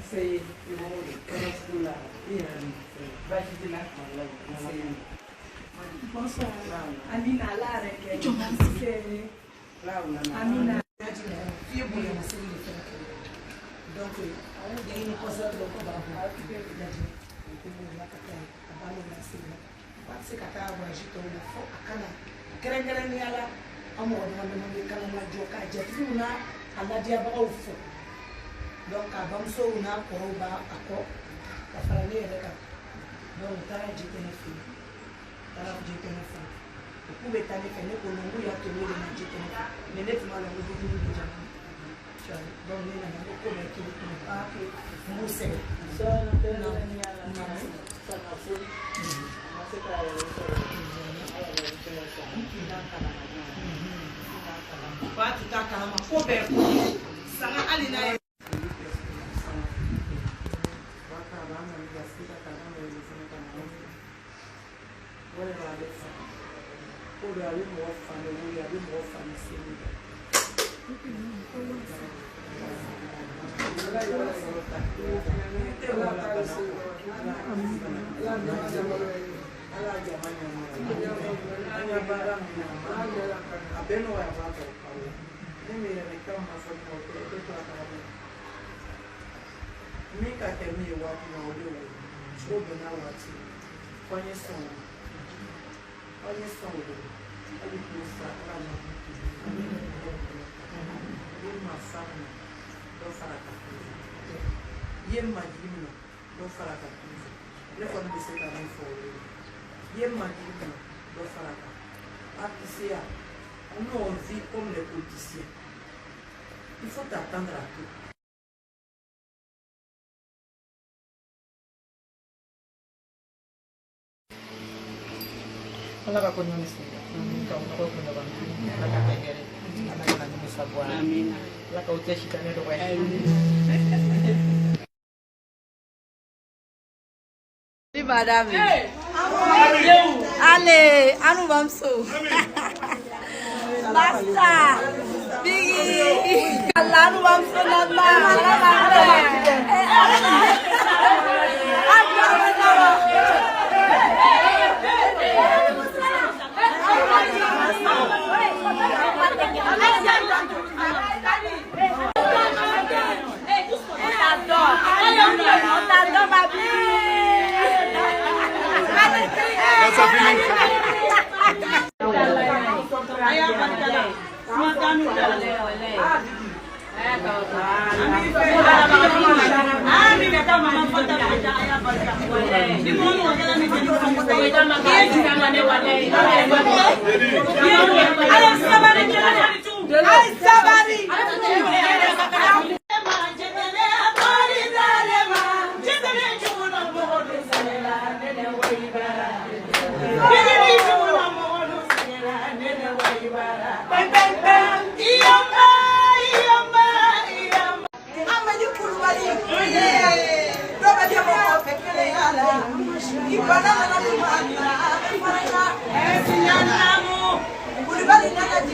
Say you want to school Bonsoir. Amina Lara che Amina. Donc, il y a une posture de combat. C'est qu'à avoir agité au fond à Cana. Kerengereniala, amour de Canama Joka, Jetruna, à la diable au fond. Donc, à Bamso, on a Koroba, à Kop, la famille et le cap. Donc, Tara Jitenefi. Tara Jitenefi. Vous pouvez t'aller faire les Colombo, il y a tout le monde de Jitenefi. Mais nettement, le bout du Jamon. Donc, il y a beaucoup de qui ne pas que vous savez. Watu takalama kobe sanga alina Mika kemi wapi na ole wo obo na wati onye son wo ali kusa ala na yema sana do faraka yema jimno do faraka le kon bi se ta ni fo yema jimno do faraka apisia on vit comme les politiciens il faut attendre à tout. Ala ka kunyo ni sila. Ikaw na ko kunyo bang nakakagere. Anak ka ni sa buwan. Amin. Ala ka uteshi ka nero kwa. Di madame. Ale, anu bamso. Basta. Bigi. Anu bamso nalla.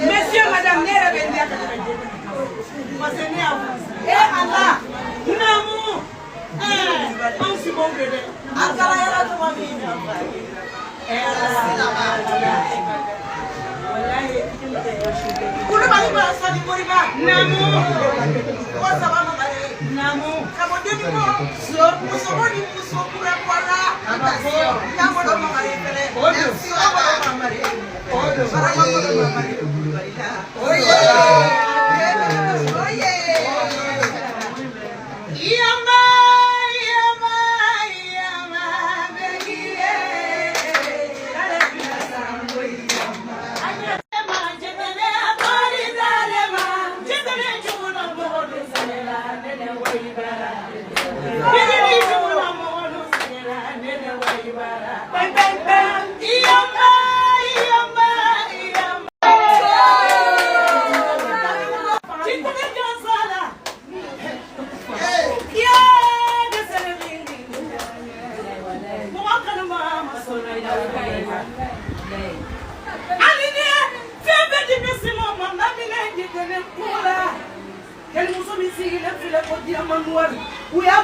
Monsieur, madame, muso min sigilen filɛ ko diyamanwari u y'a